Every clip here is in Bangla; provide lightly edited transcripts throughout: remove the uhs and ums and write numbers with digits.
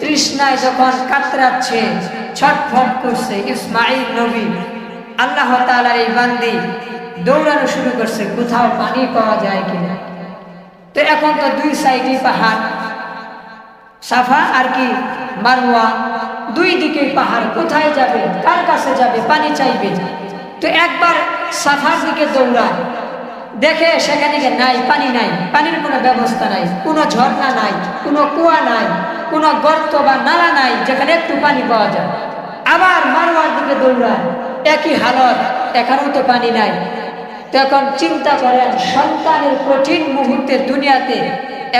তৃষ্ণায় যখন কাতরাচ্ছে, ছটফট করছে, ইসমাঈল নবী আল্লাহ তাআলার এই বান্দি দৌড়ানো শুরু করছে কোথাও পানি পাওয়া যায় কিনা। তো এখন তো দুই সাইডে পাহাড়, সাফা আর কি মারওয়া, দুই দিকে পাহাড়, কোথায় যাবে, কার কাছে যাবে, পানি চাইবে। তো একবার সাফার দিকে দৌড়ায়, দেখে সেখানে নাই, পানি নাই, পানির কোনো ব্যবস্থা নাই, কোনো ঝর্ণা নাই, কোনো কুয়া নাই, কোনো গর্ত বা নালা নাই যেখানে একটু পানি পাওয়া যায়। আবার মারওয়ার দিকে দৌড়ায়, একই হালত, এখানেও তো পানি নাই। তখন চিন্তা করেন সন্তানের কঠিন মুহূর্তে দুনিয়াতে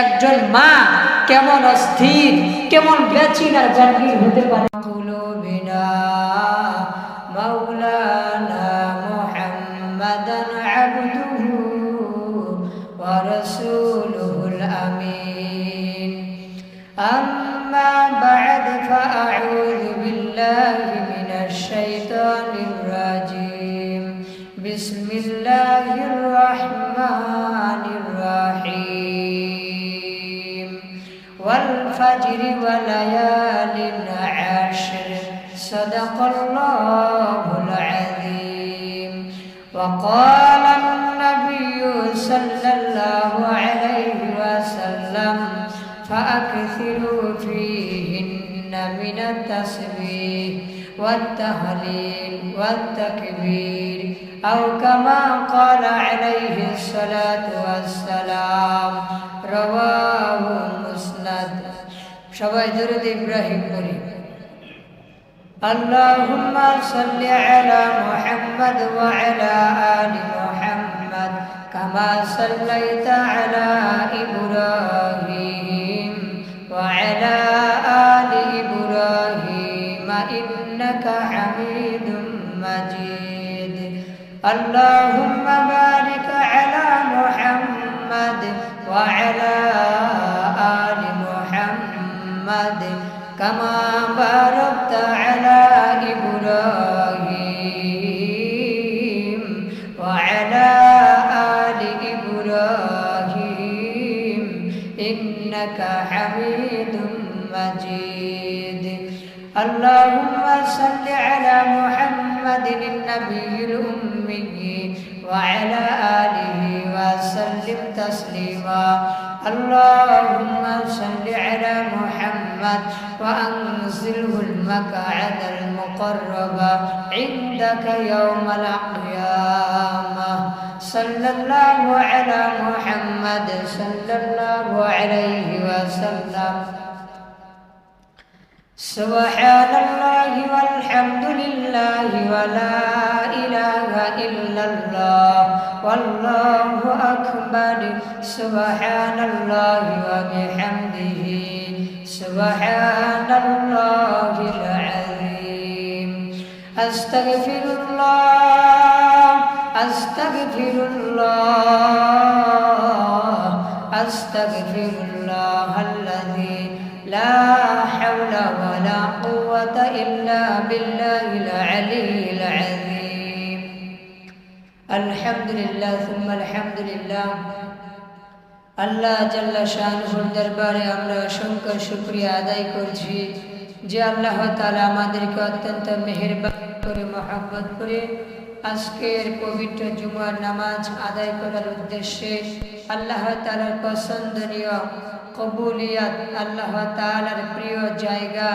একজন মা কেমন অস্থির, কেমন বেচিন আর গম্ভীর হতে পারে। মাওলানা মুহাম্মাদান আবদুহু ওয়া রাসূলুহুল আমিন। আম্মা বা'দ ফাআউযু বিল্লাহি মিনাশ শাইতানির রাজীম। বিসমিল্লাহির রাহমানির রাহিম। ওয়াল ফাজরি ওয়া লায়ালিন আশর। সাদাকাল্লাহুল আযীম। ওয়া ক্বালা আন-নাবিয়্যু সাল্লাল্লাহু আলাইহি ওয়াসাল্লাম ফাআকসিরু ফীহিন্না মিনাত তাসবীহ ওয়াত তাহলিল ওয়াত তাকবীর আও কামা ক্বালা আলাইহিস সালাতু ওয়াস সালাম। রাওয়াহু মুসনাদ। সবাই দরুদ ইব্রাহিম পড়ি। আল্লাহুম্মা সাল্লি আলা মুহাম্মাদ ওয়া আলা আলি মুহাম্মাদ কামা সাল্লাইতা আলা ইব্রাহিম ওয়া আলা আলি ইব্রাহিম ইন্নাকা হামিদুম মাজিদ। আল্লাহুম্মা বারিক আলা মুহাম্মাদ ওয়া আলা আলি মুহাম্মাদ কামা বারাকতা আলা ইব্রাহিম ওয়া আলা আলি ইব্রাহিম ইন্নাকা হামিদুম মাজিদ। আল্লাহুম্মা সাল্লি আলা মুহাম্মাদিন النبيিল উম্মি ওয়া আলা আলিহি ওয়া সাল্লিম তাসলিমা। আল্লাহুম্মা সাল্লি আলা মুহাম্মাদ ওয়া আনজিলহুল মাকআদাল মুকাররাবা ইনদাকা ইয়াওমাল কিয়ামাহ। সাল্লাল্লাহু আলা মুহাম্মাদ সাল্লাল্লাহু আলাইহি ওয়াসাল্লাম। সুবহানাল্লাহি ওয়ালহামদুলিল্লাহি ওয়া লা ইলাহা ইল্লাল্লাহ ওয়াল্লাহু আকবার। সুবহানাল্লাহি ওয়া বিহামদিহি সুবহানাল্লাহিল আযীম। আস্তাগফিরুল্লাহ আস্তাগফিরুল্লাহ আস্তাগফিরুল্লাহাল্লাযী লা হাওলা ওয়া লা কুওয়াতা ইল্লা বিল্লাহিল আলিয়্যিল আযীম। আলহামদুলিল্লাহ সুম্মা আলহামদুলিল্লাহ। আল্লাহ জাল্লা শানুহুর দরবারে আমরা অসংখ্য শুকরিয়া আদায় করছি যে আল্লাহ তাআলা আমাদেরকে অত্যন্ত মেহেরবান করে মহব্বত করে আজকের পবিত্র জুমার নামাজ আদায় করার উদ্দেশ্যে আল্লাহ তাআলার পছন্দনীয় কবুলিয়াত, আল্লাহ তাআলার প্রিয় জায়গা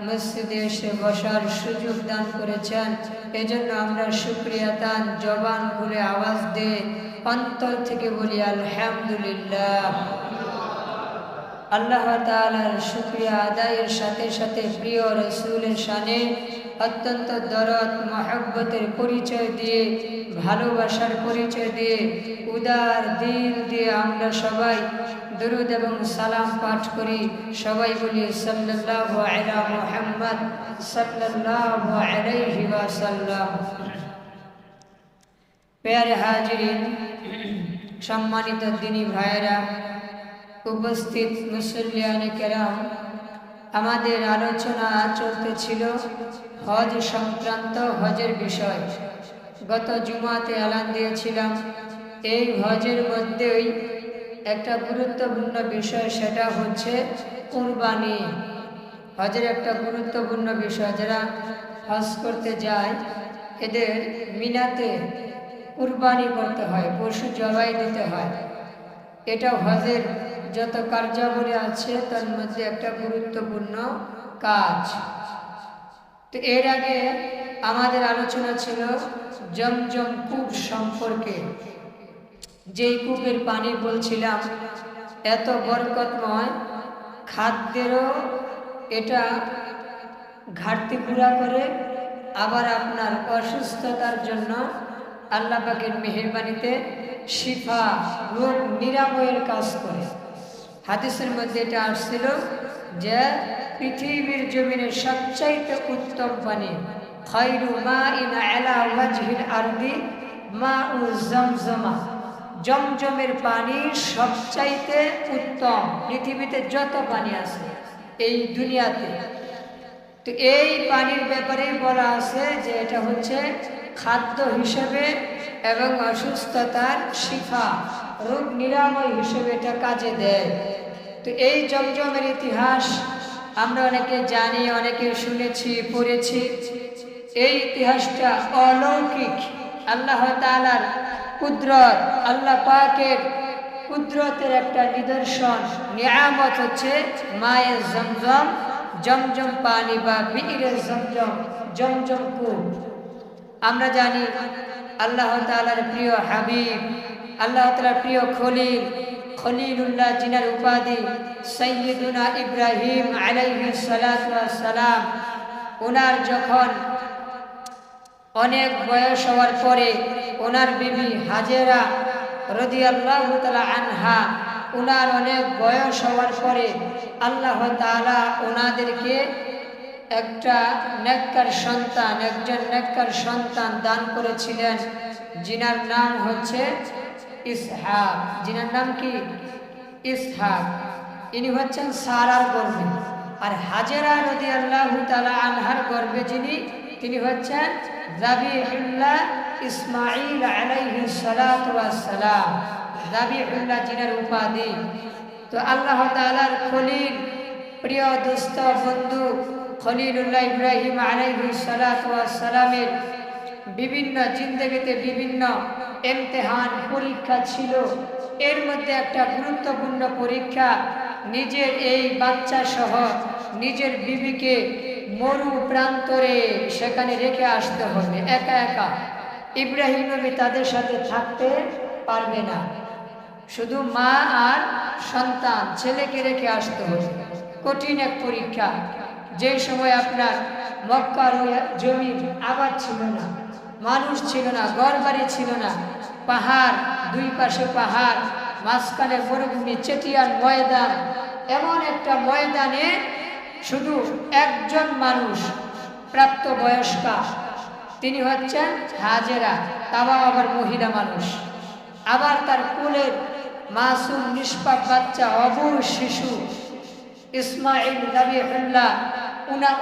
মসজিদে এসে বসার সুযোগ দান করেছেন। এজন্য আমরা শুকরিয়া তান জবান খুলে আওয়াজ দিয়ে অন্তর থেকে বলি আলহামদুলিল্লাহ। আল্লাহ তাআলার শুকরিয়া আদায়ের সাথে সাথে প্রিয় রাসূলের শানে অত্যন্ত দরদ মহব্বতের পরিচয় দিয়ে, ভালোবাসার পরিচয় দিয়ে, উদার দিল দিয়ে আমরা সবাই দরুদ এবং সালাম পাঠ করি। সবাই বলি সাল্লাল্লাহু আলা মুহাম্মদ সাল্লাল্লাহু আলাইহি ওয়াসাল্লাম। প্যারে হাজিরিন, সম্মানিত দিনী ভাইয়েরা, উপস্থিত মুসল্লিয়ানে কেরাম, আমাদের আলোচনা চলতেছিল হজ সংক্রান্ত, হজের বিষয়। গত জুমাতে এলান দিয়েছিলাম এই হজের মধ্যেই একটা গুরুত্বপূর্ণ বিষয়, সেটা হচ্ছে কুরবানি। হজের একটা গুরুত্বপূর্ণ বিষয়, যারা হজ করতে যায় এদের মিনাতে কুরবানি করতে হয়, পশু জবাই দিতে হয়। এটা হজের যত কার্যাবলী আছে তার মধ্যে একটা গুরুত্বপূর্ণ কাজ। তো এর আগে আমাদের আলোচনা ছিল জমজম কূপ সম্পর্কে। যেই কূপের পানি বলছিলাম এত বরকতময়, খাদ্যেরও এটা ঘাটতি পুরা করে, আবার আপনার অসুস্থতার জন্য আল্লাহ পাকের মেহেরবানিতে শিফা, রোগ নিরাময়ের কাজ করে। হাদিসের মধ্যে এটা আসছিল যে পৃথিবীর জমিনের সবচাইতে উত্তম পানি, খায়রু মাইন আলা ওয়াজহিল আরদি মাউ জমজমা, জমজমের পানি সবচাইতে উত্তম পৃথিবীতে যত পানি আছে এই দুনিয়াতে। তো এই পানির ব্যাপারে বলা আছে যে এটা হচ্ছে খাদ্য হিসেবে এবং অসুস্থতার শিফা, রোগ নিরাময় হিসেবে এটা কাজে দেয়। তো এই জমজমের ইতিহাস আমরা অনেকে জানি, অনেকে শুনেছি, পড়েছি। এই ইতিহাসটা অলৌকিক, আল্লাহ তাআলার কুদরত, আল্লাহ পাকের কুদরতের একটা নিদর্শন, নিয়ামত হচ্ছে মায়ে জমজম, জমজম পানি বা বিরে জমজম, জমজম কূপ। আমরা জানি আল্লাহ তাআলার প্রিয় হাবিব, আল্লাহ তাআলার প্রিয় খলিল, খলিলুল্লাহ জিনার উপাধি সাইয়্যিদুনা ইব্রাহিম আলাইহিস সালাতু ওয়াস সালাম, ওনার যখন অনেক বয়স হওয়ার পরে ওনার বিবি হাজেরা রাদিয়াল্লাহু তাআলা আনহা, ওনার অনেক বয়স হওয়ার পরে আল্লাহ তাআলা ওনাদেরকে একটা নেককার সন্তান, একজন নেককার সন্তান দান করেছিলেন, যিনার নাম হচ্ছে ইসহাক। যিনার নাম কি? ইসহাক। ইনি হচ্ছেন সারার গর্ভে। আর হাজেরা রাদিয়াল্লাহু তাআলা আনহার গর্ভে যিনি, তিনি হচ্ছেন যাবিহুল্লাহ ইসমাঈল আলাইহিস সালাতু ওয়াস সালাম, যাবিহুল্লাহ জিনার উপাধি। তো আল্লাহ তাআলার খলিল, প্রিয় দোস্ত বন্ধু খলিলুল্লাহ ইব্রাহিম আলাইহিস সালাতু ওয়াস সালামের বিভিন্ন জিন্দেগিতে বিভিন্ন ইমতিহান, পরীক্ষা ছিল। এর মধ্যে একটা গুরুত্বপূর্ণ পরীক্ষা, নিজের এই বাচ্চা সহ নিজের বিবিকে মরু প্রান্তরে সেখানে রেখে আসতে হবে একা একা। ইব্রাহিম নবী তাদের সাথে থাকতে পারবে না, শুধু মা আর সন্তান, ছেলেকে রেখে আসতে হবে। কঠিন এক পরীক্ষা। যে সময় আপনার মক্কার জমি আবাদ ছিল না, মানুষ ছিল না, ঘরবাড়ি ছিল না, পাহাড়, দুই পাশে পাহাড়, মাঝখানে মরুভূমি, চেটিয়ান ময়দান। এমন একটা ময়দানে শুধু একজন মানুষ, প্রাপ্তবয়স্কা, তিনি হচ্ছেন হাজেরা, তাও আবার মহিলা মানুষ। আবার তার কোলের মাসুম নিষ্পাপ বাচ্চা, অবুর শিশু ইসমাঈল যাবিহুল্লাহ,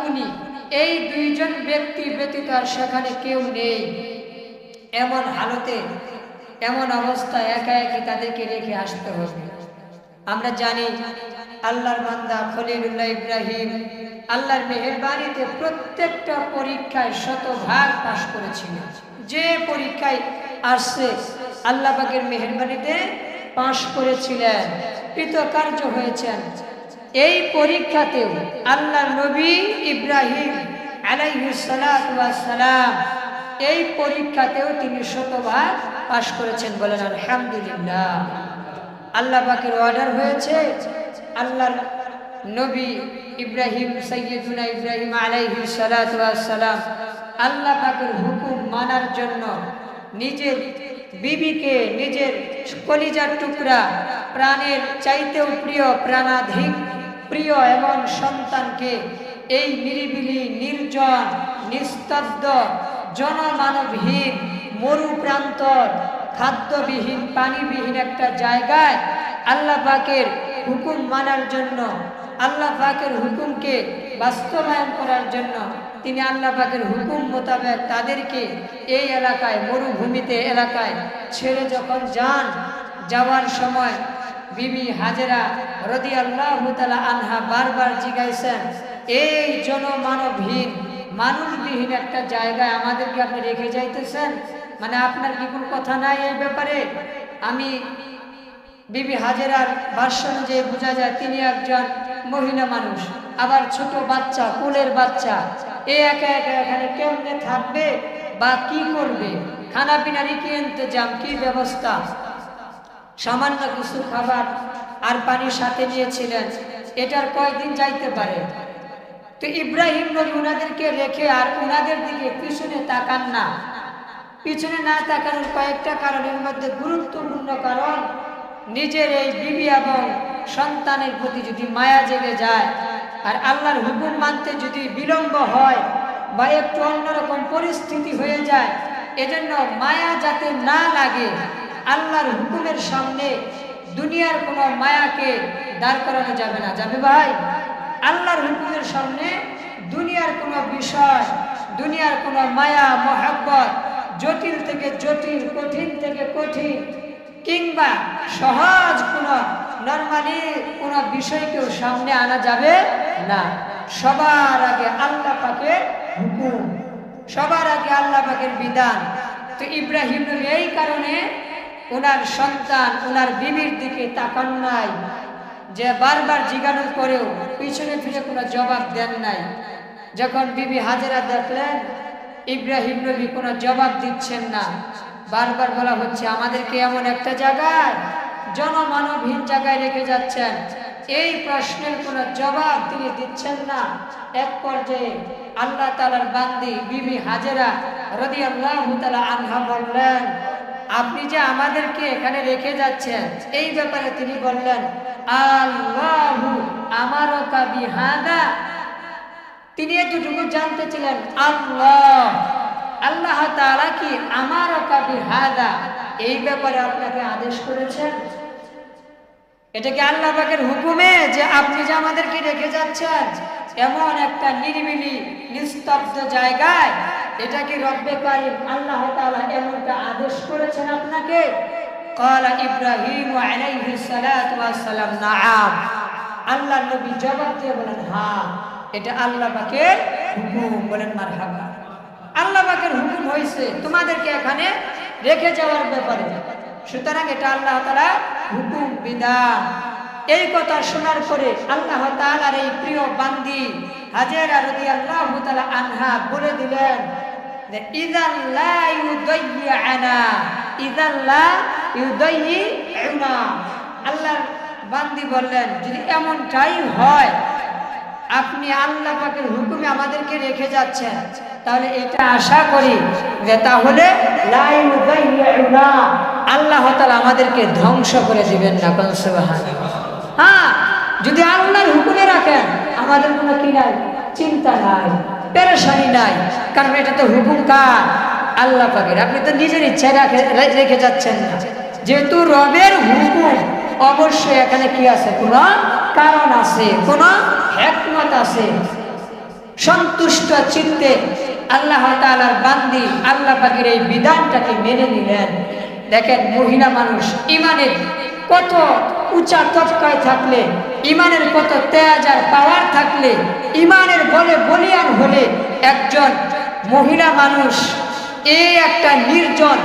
উনি, এই দুইজন ব্যক্তি ব্যতীত আর সেখানে কেউ নেই। এমন হালতে, এমন অবস্থায় একা একই তাদেরকে রেখে আসতে হবে। আমরা জানি আল্লাহর বান্দা খলিলুল্লাহ ইব্রাহিম আল্লাহর মেহেরবানিতে প্রত্যেকটা পরীক্ষায় শতভাগ পাশ করেছিল। যে পরীক্ষায় আসছে আল্লাহ পাকের মেহেরবানিতে পাশ করেছিলেন, কৃতকার্য হয়েছেন। এই পরীক্ষাতেও আল্লাহর নবী ইব্রাহিম আলাইহিস সালাতু ওয়াস সালাম, এই পরীক্ষাতেও তিনি শতভাগ পাশ করেছেন। বলেন আলহামদুলিল্লাহ। আল্লাহ পাকের অর্ডার হয়েছে, আল্লাহর নবী ইব্রাহিম, সাইয়্যিদুনা ইব্রাহিম আলাইহিস সালাতু ওয়াস সালাম আল্লাহ পাকের হুকুম মানার জন্য নিজের বিবিকে, নিজের কলিজার টুকরা, প্রাণের চাইতেও প্রিয়, প্রাণাধিক প্রিয় এমন সন্তানকে এই নিরিবিলি, নির্জন, নিস্তব্ধ, জনমানবহীন মরু প্রান্তর, খাদ্যবিহীন, পানিবিহীন একটা জায়গায় আল্লাহ পাকের হুকুম মানার জন্য, আল্লাহ পাকের হুকুমকে বাস্তবায়ন করার জন্য তিনি আল্লাহ পাকের হুকুম মোতাবেক তাদেরকে এই এলাকায়, মরুভূমিতে এলাকায় ছেড়ে যখন যান, যাওয়ার সময় বিবি হাজেরা রাদিয়াল্লাহু তাআলা আনহা বারবার জিজ্ঞাসেন, এই জনমানবহীন মানুষবিহীন একটা জায়গায় আমাদেরকে আপনি রেখে যাইতেছেন, মানে আপনার কি কোনো কথা নাই এই ব্যাপারে? আমি বিবি হাজেরার ভাষ্য অনুযায়ী বোঝা যায় তিনি একজন মহিলা মানুষ, আবার ছোট বাচ্চা, কোলের বাচ্চা, এ একা একা এখানে কেমনে থাকবে বা কি করবে? খানা পিনারই কি ইন্তজাম, কি ব্যবস্থা? সামান্য কিছু খাবার আর পানির সাথে নিয়েছিলেন, এটার কয়দিন যাইতে পারে? তো ইব্রাহিম নবী উনাদেরকে রেখে আর উনাদের দিকে পিছনে তাকান না। পিছনে না তাকানোর কয়েকটা কারণের মধ্যে গুরুত্বপূর্ণ কারণ, নিজের এই বিবি এবং সন্তানের প্রতি যদি মায়া জেগে যায় আর আল্লাহর হুকুম মানতে যদি বিলম্ব হয় বা একটু অন্যরকম পরিস্থিতি হয়ে যায়, এজন্য মায়া যাতে না লাগে, আল্লাহর হুকুমের সামনে দুনিয়ার কোনো মায়াকে দাঁড় করানো যাবে না। যাবে ভাই? আল্লাহর হুকুমের সামনে দুনিয়ার কোনো বিষয়, দুনিয়ার কোনো মায়া মহব্বত, জটিল থেকে জটিল, কঠিন থেকে কঠিন, কিংবা সহজ কোনো নরমালি কোনো বিষয়কেও সামনে আনা যাবে না। সবার আগে আল্লাহ পাকের হুকুম, সবার আগে আল্লাহ পাকের বিধান। তো ইব্রাহিম নবী এই কারণে ওনার সন্তান, ওনার বিবির দিকে তাকান নাই, যে বারবার জিজ্ঞাসা করেও পিছনে ফিরে কোনো জবাব দেন নাই। যখন বিবি হাজেরা দেখলেন ইব্রাহিম নবী কোনো জবাব দিচ্ছেন না, বারবার বলা হচ্ছে আমাদেরকে এমন একটা জায়গায়, জনমানবহীন জায়গায় রেখে যাচ্ছেন, এই প্রশ্নের কোনো জবাব তিনি দিচ্ছেন না। এক পর্যায়ে আল্লাহ তাআলার বান্দি বিবি হাজেরা রাদিয়াল্লাহু তাআলা আনহা বললেন, আপনি যে আমাদেরকে এখানে রেখে যাচ্ছেন, এই ব্যাপারে তিনি বললেন, আল্লাহু আমারকা বিহাদা। তিনি এতটুকু জানতে ছিলেন, আল্লাহ তাআলা কি আমারকা বিহাদা, এই ব্যাপারে আপনাকে আদেশ করেছেন? এটা কি আল্লাহ পাকের হুকুমে যে আপনি যে আমাদেরকে রেখে যাচ্ছেন এমন একটা নিরিবিলি নিস্তব্ধ জায়গায়, এটা কি রব্বে কারিম আল্লাহ তাআলা এমনটা আদেশ করেছেন আপনাকে? ক্বালা ইব্রাহিম আলাইহিস সালাতু ওয়াস সালাম নাআম। আল্লাহর নবী জবাব দিয়ে বলেন, হ্যাঁ, এটা আল্লাহ পাকের হুকুম। বলেন মারহাবা। আল্লাহ পাকের হুকুম হয়েছে তোমাদেরকে এখানে রেখে যাওয়ার ব্যাপারে, সুতরাং এটা আল্লাহ তাআলা হুকুম, বিধান। এই কথা শোনার পরে আল্লাহ তাআলার এই প্রিয় বান্দি হাজেরা রাদিয়াল্লাহু তাআলা আনহা বলে দিলেন যে ইযাল লা ইউদাইয়িনা, ইযাল লা ইউদাইয়িনা। আল্লাহর বান্দি বললেন, যদি এমনটাই হয় আপনি আল্লাহ পাকের হুকুমে আমাদেরকে রেখে যাচ্ছেন, তাহলে এটা আশা করি যে তাহলে লা ইউদাইয়িনা, আল্লাহ তাআলা আমাদেরকে ধ্বংস করে দিবেন না। কোন সুবহানাল্লাহ। হ্যাঁ, যদি আল্লাহর হুকুমে রাখেন আমাদের কোনো কি নাই, চিন্তা নাই, পেরেশানি নাই, কারণ এটা তো হুকুম কার? আল্লাহ পাকের। আপনি তো নিজের ইচ্ছায় রেখে যাচ্ছেন না, যেহেতু রবের হুকুম, অবশ্যই এখানে কি আছে, কোনো কারণ আছে, কোনো হিকমত আছে। সন্তুষ্ট চিত্তে আল্লাহ তাআলার বান্দি আল্লাহ পাকের এই বিধানটাকে মেনে নিলেন। দেখেন, মহিলা মানুষ ইমানের কত উঁচা তবকায় থাকলে, ইমানের কত তেজ আর পাওয়ার থাকলে, ইমানের বলে বলিয়ান হলে একজন মহিলা মানুষ এই একটা নির্জন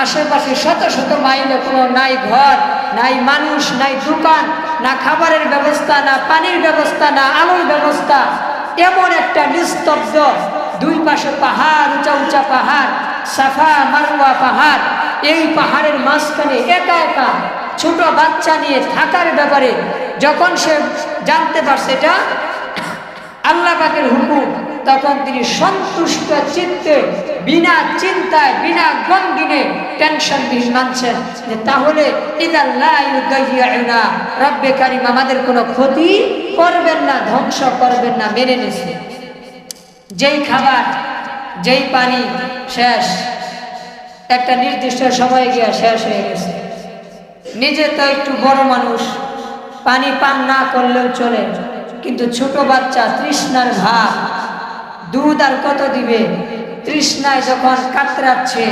আশেপাশে শত শত মাইলে কোনো নাই ঘর, নাই মানুষ, নাই দোকান, না খাবারের ব্যবস্থা, না পানির ব্যবস্থা, না আলোর ব্যবস্থা, এমন একটা নিস্তব্ধ, দুই পাশে পাহাড়, উঁচা উঁচা পাহাড়, সাফা মারওয়া পাহাড়, এই পাহাড়ের মাঝখানে একা একা ছোট বাচ্চা নিয়ে থাকার ব্যাপারে যখন সে জানতে পারছে এটা আল্লাহ পাকের হুকুম, তখন তিনি সন্তুষ্ট চিত্তে, বিনা চিন্তায়, বিনা গমগিনে, টেনশন বিহীন মানছেন যে তাহলে ইযাল লা ইউদাইয়িনা, রব্বে কারিম আমাদের কোনো ক্ষতি করবেন না, ধ্বংস করবেন না, মেনে নিছে। যেই খাবার, যেই পানি শেষ, একটা নির্দিষ্ট সময়ে গিয়ে শেষ হয়ে গেছে। নিজে তো একটু বড় মানুষ, পানি পান না করলেও চলে, কিন্তু ছোট বাচ্চা তৃষ্ণার ভাব, দুধ আর কত দিবে, তৃষ্ণায় যখন কাতরাচ্ছে,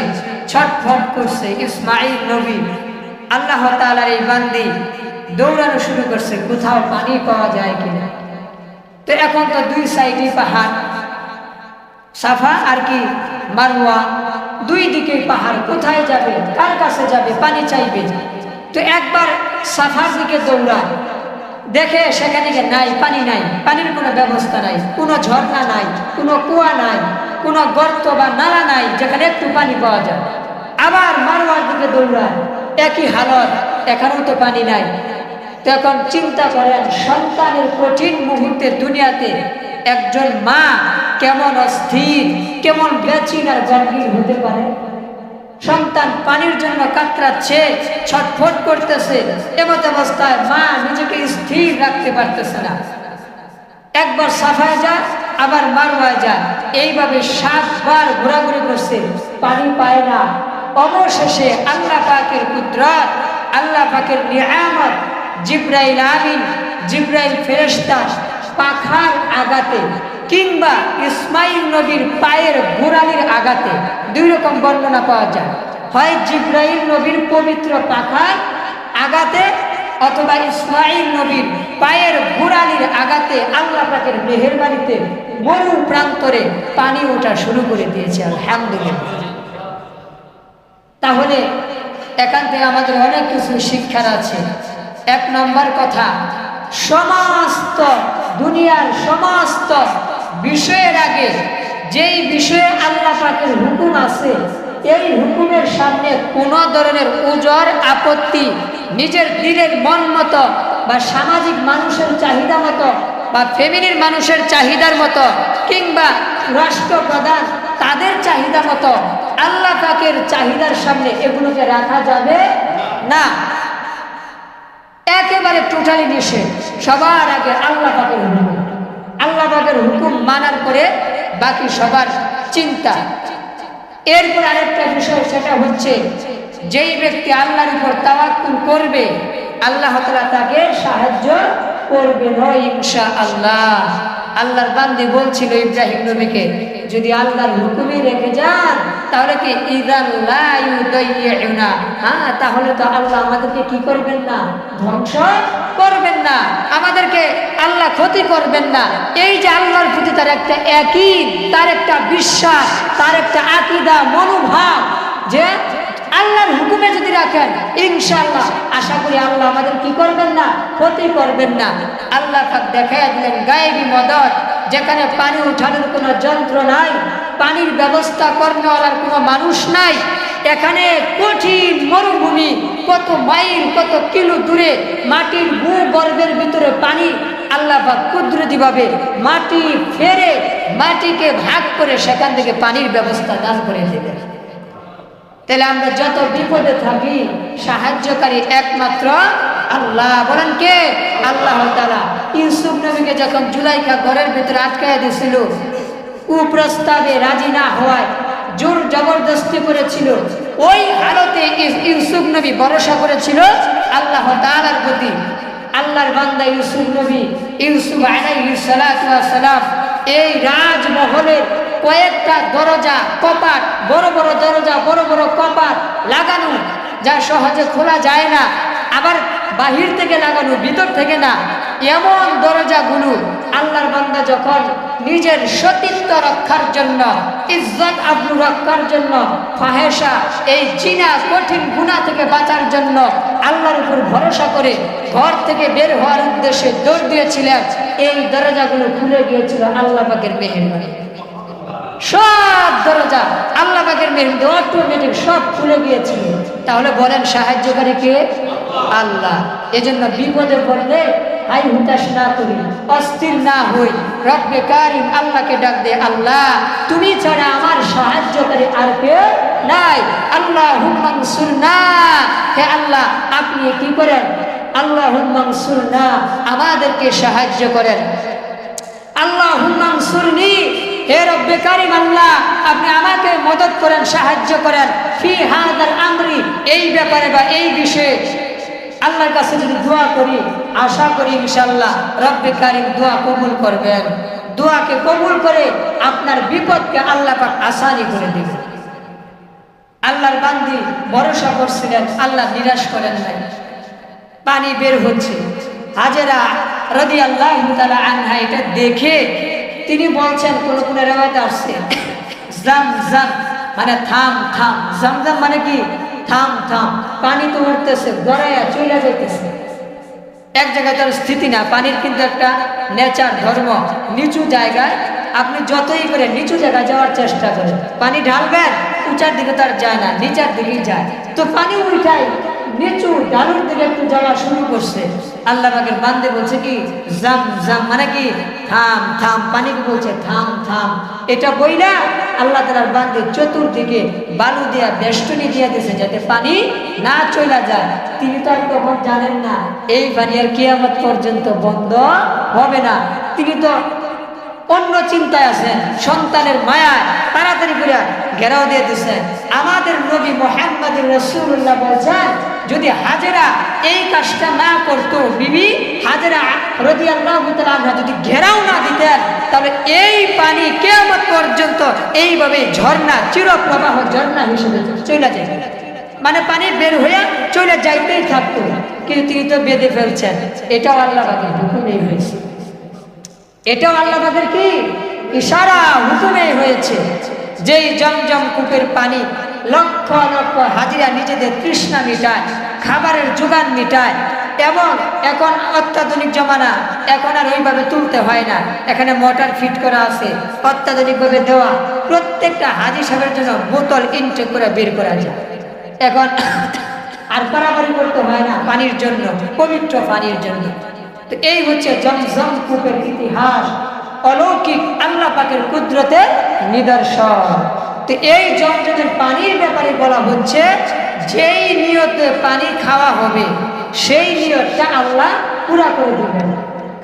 ছটফট করছে, ইসমাঈল নবী আল্লাহ তাআলার এই বান্দি দৌড়ানো শুরু করছে কোথাও পানি পাওয়া যায় কিনা। তো এখন তো দুই সাইডে পাহাড়, সাফা আর কি মারওয়া, দুই দিকে পাহাড়, কোথায় যাবে, কার কাছে যাবে, পানি চাইবে। তো একবার সাফার দিকে দৌড়ায়, দেখে সেখানে নাই, পানি নাই, পানির কোনো ব্যবস্থা নাই, কোনো ঝর্ণা নাই, কোনো কুয়া নাই, কোনো গর্ত বা নালা নাই যেখানে একটু পানি পাওয়া যায়। আবার মারওয়ার দিকে দৌড়ায়, একই হালত, এখানেও তো পানি নাই। তখন চিন্তা করেন, সন্তানের কঠিন মুহূর্তে দুনিয়াতে একজন মা কেমন অস্থির, কেমন বেচিন আর গম্ভীর হতে পারে। সন্তান পানির জন্য কাতরাচ্ছে, ছটফট করতেছে, এমত অবস্থায় মা নিজেকে স্থির রাখতে পারতেছে না। একবার সাফায় যায়, আবার মারওয়ায় যায়, এইভাবে 7 বার ঘোরাঘুরি করছে, পানি পায় না। অবশেষে আল্লাহ পাকের কুদরত, আল্লাহ পাকের নিয়ামত, জিবরাইল আমিন, জিবরাইল ফেরেশতা পাখার আঘাতে কিংবা ইসমাইল নবীর পায়ের গোড়ালির আঘাতে, দুই রকম বর্ণনা পাওয়া যায়। হয় জিবরাইল নবীর পবিত্র পাখার আঘাতে অথবা ইসমাইল নবীর পায়ের গোড়ালির আঘাতে আল্লাহ পাকের মেহেরবানিতে মরু প্রান্তরে পানি ওঠা শুরু করে দিয়েছে, আলহামদুলিল্লাহ। তাহলে এখান থেকে আমাদের অনেক কিছু শিক্ষার আছে। 1 নম্বর কথা, সমস্ত দুনিয়ার সমস্ত বিষয়ের আগে যেই বিষয়ে আল্লাহ পাকের হুকুম আছে, এই হুকুমের সামনে কোনো ধরনের ওজর আপত্তি নিজের দিলের মন মতো বা সামাজিক মানুষের চাহিদা মতো বা ফ্যামিলির মানুষের চাহিদার মতো কিংবা রাষ্ট্রপ্রধান তাদের চাহিদা মতো আল্লাহ পাকের চাহিদার সামনে এগুলোকে রাখা যাবে না। একেবারে টোটালি নিষেধ। সবার আগে আল্লাহ পাকের হুকুম, আল্লাহ পাকের হুকুম মানার পরে বাকি সবার চিন্তা। এরপর আরেকটা বিষয়, সেটা হচ্ছে যেই ব্যক্তি আল্লাহর উপর তাওয়াক্কুল করবে আল্লাহ তাআলা তাকে সাহায্য করবেন ইনশাআল্লাহ। আল্লাহর বান্দী বলছিল ইব্রাহিম নবীকে, যদি আল্লাহর হুকুমই রেখে যান তাহলে কি ইযাল লা ইউদাইয়ুনা, হ্যাঁ তাহলে তো আল্লাহ আমাদেরকে কি করবেন না, ধ্বংস করবেন না, আমাদেরকে আল্লাহ ক্ষতি করবেন না। এই যে আল্লাহর প্রতি তার একটা ইয়াকিন, তার একটা বিশ্বাস, তার একটা আকীদা মনোভাব যে আল্লাহর হুকুমে যদি রাখেন ইনশাআল্লাহ আশা করি আল্লাহ আমাদের কি করবেন না, ক্ষতি করবেন না। আল্লাহ পাক দেখাইয়া দিলেন গায়েবী মদদ, যেখানে পানি উঠানোর কোনো যন্ত্র নাই, পানির ব্যবস্থা করার কোনো মানুষ নাই, এখানে কঠিন মরুভূমি, কত মাইল কত কিলো দূরে মাটির ভূগর্ভের ভিতরে পানি আল্লাহ পাক কুদরতিভাবে মাটি ফেরে মাটিকে ভাগ করে সেখান থেকে পানির ব্যবস্থা দান করে দেবেন। তাহলে আমরা যত বিপদে থাকি সাহায্যকারী একমাত্র আল্লাহ। বলেন কে? আল্লাহ তাআলা। ইউসুফ নবীকে যখন জুলাইখা ঘরের ভিতরে আটকায় দিয়েছিল, কুপ্রস্তাবে রাজি না হওয়ায় জোর জবরদস্তি করেছিল, ওই হালতে ইউসুফ নবী ভরসা করেছিল আল্লাহ তাআলার প্রতি। আল্লাহর বান্দা ইউসুফ নবী, ইউসুফ আলাইহিস সালাতু ওয়াস সালাম এই রাজমহলের কয়েকটা দরজা কপাট, বড় বড় দরজা, বড় বড় কপাট লাগানো, যা সহজে খোলা যায় না, আবার বাহির থেকে লাগানো, ভিতর থেকে না, এমন দরজাগুলো আল্লাহর বান্দা যখন নিজের সতীত্ব রক্ষার জন্য, ইজ্জত আবরু রক্ষার জন্য, ফাহেসা এই জিনা কঠিন গুনাহ থেকে বাঁচার জন্য আল্লাহর উপর ভরসা করে ঘর থেকে বের হওয়ার উদ্দেশ্যে দৌড় দিয়েছিলেন, এই দরজাগুলো খুলে গিয়েছিল আল্লাহ পাকের মেহেরবানি। সব দরজা আল্লাহ পাকের মেহেরবানি অটোমেটিক সব খুলে গিয়েছিল। তাহলে বলেন সাহায্যকারী কে? আল্লাহ। এজন্য বিপদে পড়লে হাই হুতাশ না করি, অস্থির না হই, রব্বে কারিম আল্লাহকে ডাক দে, আল্লাহ তুমি ছাড়া আমার সাহায্যকারী আর কেউ নাই, আল্লাহুম্মা নসুরনা, হে আল্লাহ আপনি কি করেন, আল্লাহুম্মা নসুরনা আমাদেরকে সাহায্য করেন, আল্লাহুম্মা নসুরনি, হে রব্বে কারিম আল্লাহ আপনি আমাকে মদত করেন, সাহায্য করেন, ফি হাদাল আমরি এই ব্যাপারে বা এই বিষয়ে। আল্লাহর কাছে যদি দোয়া করি আশা করি ইনশাআল্লাহ রব্বে কারিম দোয়া কবুল করবেন। দোয়াকে কবুল করে আপনার বিপদকে আল্লাহ পাক আসানি করে দিবেন। আল্লাহর বান্দি ভরসা করছিলেন, আল্লাহ নিরাশ করেন নাই। পানি বের হচ্ছে, হাজেরা রাদিয়াল্লাহু তাআলা আনহা এটা দেখে তিনি বলছেন, কোন রিওয়ায়াতে আসছে জামজাম মানে থাম থাম, জামজাম মানে কি থাম থাম, পানি তো উঠতেছে, গড়াইয়া চলে যাইতেছে, এক জায়গায় তার স্থিতি না। পানির কিন্তু একটা নেচার ধর্ম, নিচু জায়গায় আপনি যতই করে নিচু জায়গায় যাওয়ার চেষ্টা করেন, পানি ঢালবেন উঁচার দিকে তার যায় না, নিচার দিকেই যায়। তো পানি উঠাই নিচু ঢালুর দিকে একটু যাওয়া শুরু করছে। আল্লাহ পাকের বান্দে বলছে কি জাম জাম মানে কি থাম থাম, পানিকে বলছে থাম থাম। এটা বইলা আল্লাহ তাআলার বান্দে চতুর্দিকে বালু দিয়া বেষ্টনী দিয়া দিয়েছে যাতে পানি না চলে যায়। তিনি তো আর তখন জানেন না এই পানি আর কিয়ামত পর্যন্ত বন্ধ হবে না। তিনি তো অন্য চিন্তায় আছেন, সন্তানের মায়ায় তাড়াতাড়ি করে ঘেরাও দিয়ে দিচ্ছেন। আমাদের নবী মুহাম্মদুর রাসূলুল্লাহ বলছেন, যদি হাজেরা এই কাজটা না করতো, বিবি হাজেরা রাদিয়াল্লাহু তাআলা আনহা যদি ঘেরাও না দিতেন, তাহলে এই পানি কিয়ামত পর্যন্ত এইভাবে ঝর্ণা, চিরপ্রবাহ ঝর্ণা হিসেবে চলে যায়, মানে পানি বের হয়ে চলে যাইতেই থাকতো। কিন্তু তিনি তো বেঁধে ফেলছেন। এটাও আল্লাহ পাকের হুকুমেই হয়েছে, এটাও আল্লাহ পাকের কি ইশারা, হুকুমেই হয়েছে। যেই জমজম কূপের পানি লক্ষ লক্ষ হাজিরা নিজেদের তৃষ্ণা মিটায়, খাবারের যোগান মিটায়, এবং এখন অত্যাধুনিক জমানা, এখন আর ওইভাবে তুলতে হয় না, এখানে মোটর ফিট করা আছে, অত্যাধুনিকভাবে দেওয়া, প্রত্যেকটা হাজি সাহেবের জন্য বোতল ইনটেক করে বের করা যায়। এখন আর বাড়াবাড়ি করতে হয় না পানির জন্য, পবিত্র পানির জন্য। তো এই হচ্ছে জমজম কূপের ইতিহাস, অলৌকিক আল্লাহ পাকের কুদরতের নিদর্শন। তো এই জমজমের পানির ব্যাপারে বলা হচ্ছে, যেই নিয়তে পানি খাওয়া হবে সেই নিয়তটা আল্লাহ পুরা করে দিবেন।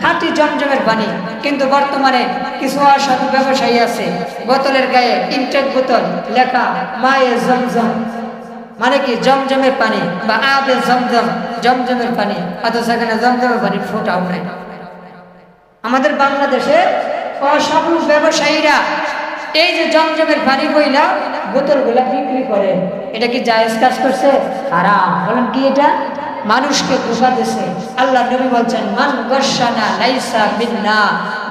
খাঁটি জমজমের পানি। কিন্তু বর্তমানে কিছু অসাধু ব্যবসায়ী আছে, বোতলের গায়ে ইনটেক বোতল লেখা মায়ে জমজম, মানে কি জমজমের পানি বা আবে জমজম, জমজমের পানি, অথচ এখানে জমজমের পানি ফোটাও নাই। আমাদের বাংলাদেশে অসাধু ব্যবসায়ীরা এই যে জমজমের পানি বইলা বোতলগুলা বিক্রি করে, এটা কি জায়েজ কাজ করছে? হারাম। বলেন কি এটা? মানুষকে ধোঁকা দিছে। আল্লাহ নবী বলছেন, মান গশানা লাইসা মিন্না,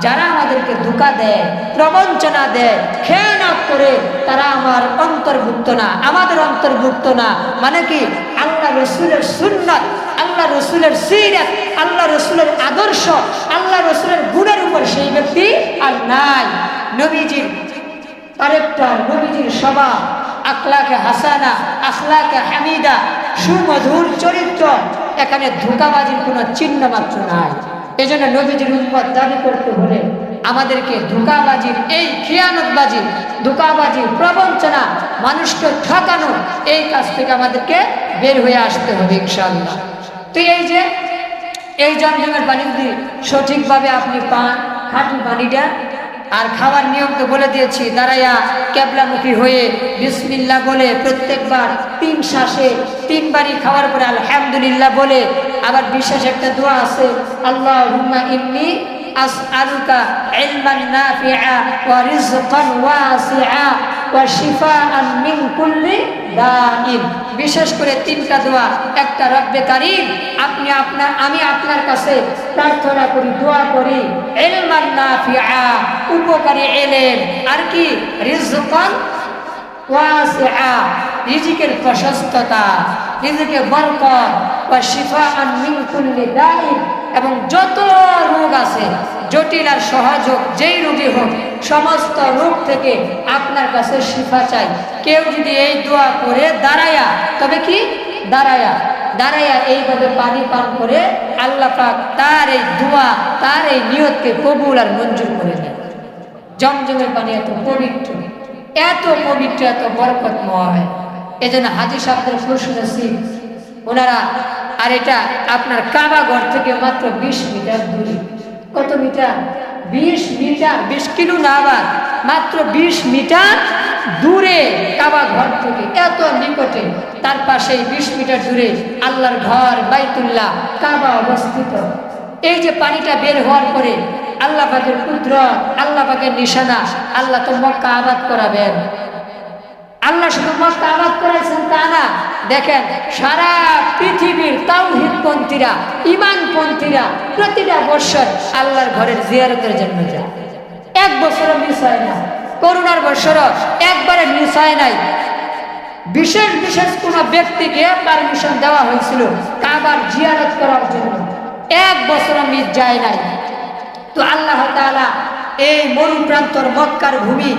যারা আমাদেরকে ধোঁকা দেয়, প্রবঞ্চনা দেয়, খেয়ানত করে, তারা আমার অন্তর্ভুক্ত না, আমাদের অন্তর্ভুক্ত না। মানে কি আল্লাহ রসুলের সুন্নাত, আল্লাহ রসুলের সিরাত, আল্লাহ রসুলের আদর্শ, আল্লাহ রসুলের গুণের উপর সেই ব্যক্তি আর নাই। নবীজির ক্যারেক্টার, নবীজির স্বভাব, আখলাকে হাসানা, আখলাকে হামিদা, সুমধুর চরিত্র, এখানে ধোঁকাবাজির কোনো চিহ্ন মাত্র নাই। এই জন্য নবীজির উম্মত দাবি করতে হলে আমাদেরকে ধোঁকাবাজির, এই খিয়ানতবাজি, ধোঁকাবাজি, প্রবঞ্চনা, মানুষকে ঠকানো, এই কাজ থেকে আমাদেরকে বের হয়ে আসতে হবে ইনশাআল্লাহ। তো এই যে এই জমজমের পানি যদি সঠিকভাবে আপনি পান, খাঁটি পানিটা, আর খাওয়ার নিয়ম তো বলে দিয়েছি, দাঁড়াইয়া ক্যাবলামুখী হয়ে বিসমিল্লাহ বলে প্রত্যেকবার 3 শ্বাসে 3 বারই খাওয়ার পরে আলহামদুলিল্লাহ বলে, আবার বিশেষ একটা দোয়া আছে, আল্লাহুম্মা ইন্নী আসআলুকা ইলমান নাফিআ ওয়া রিজকান ওয়াসিআ ওয়া শিফাআন মিন কুল্লি দাইন। বিশেষ করে 3টা দোয়া, একটা রব্বে কারীম, আমি আপনার কাছে প্রার্থনা করি, দোয়া করি, ইলমান নাফিআ, উপকারী ইলম, আর কি রিজকান ওয়াসিআ, রিজিকের প্রশস্ততা, রিজিকে বরকত, ওয়া শিফাআন মিন কুল্লি দাইন, এবং যত রোগ আছে, জটিল আর সহজ হোক, যেই রোগী হোক, সমস্ত রোগ থেকে আপনার কাছে শিফা চাই। কেউ যদি এই দোয়া করে দাঁড়ায়া, তবে কি দাঁড়ায়া এইভাবে পানি পান করে, আল্লাহ পাক তার এই দোয়া, তার এই নিয়তকে কবুল আর মঞ্জুর করে নেন। জমজমের পানি এত পবিত্র, এত পবিত্র, এত বরকতময়। এই জন্য হাজী সাহেবদের শুনেছি, ওনারা, আর এটা আপনার কাবা ঘর থেকে মাত্র 20 মিটার দূরে। কত মিটার? 20 মিটার, 20 কিলো না, আবার মাত্র 20 মিটার দূরে কাবা ঘর থেকে, এত নিকটে। তার পাশেই 20 মিটার দূরে আল্লাহর ঘর বাইতুল্লাহ, কাবা অবস্থিত। এই যে পানিটা বের হওয়ার পরে আল্লাহ পাকের কুদরত, আল্লাহ পাকের নিশানা, আল্লাহ তো মক্কা আবাদ করাবেন। আল্লাহ শুধু মক্কা আবাদ করাইছেন তা না, দেখেন সারা পৃথিবীর তাওহীদপন্থীরা ঈমানপন্থীরা প্রতিটা বছর আল্লাহর ঘরের জিয়ারতের জন্য যায়। এক বছরও মিস হয় না, করোনার বছরও একবারে মিস হয় নাই। বিশেষ বিশেষ কোনো ব্যক্তিকে পারমিশন দেওয়া হয়েছিল কাবার জিয়ারত করার জন্য, এক বছরও মিস যায় নাই। তো আল্লাহ তাআলা এই মরু প্রান্তর মক্কার ভূমি